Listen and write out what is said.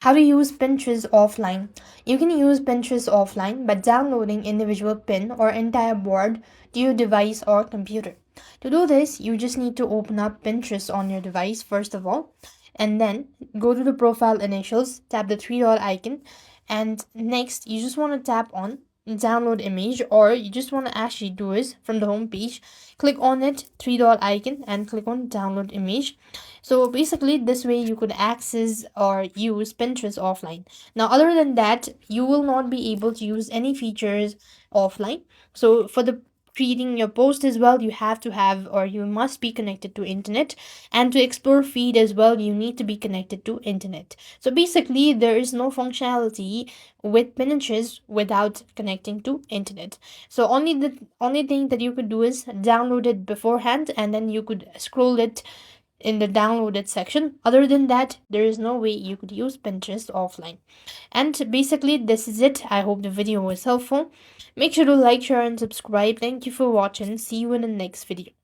How to use Pinterest offline. You can use Pinterest offline by downloading individual pin or entire board to your device or computer. To do this, you just need to open up Pinterest on your device first of all, and then go to the profile initials, tap the three dot icon, and next you just want to tap on download image, or you just want to actually do is from the home page, click on it three dot icon and click on download image. So basically this way you could access or use Pinterest offline. Now other than that, you will not be able to use any features offline. So for the creating your post as well, you have to have, or you must be connected to internet, and to explore feed as well, you need to be connected to internet. So basically there is no functionality with Pinterest without connecting to internet. So only thing that you could do is download it beforehand, and then you could scroll it in the downloaded section. Other than that, there is no way you could use Pinterest offline. And basically, this is it. I hope the video was helpful. Make sure to like, share, and subscribe. Thank you for watching. See you in the next video.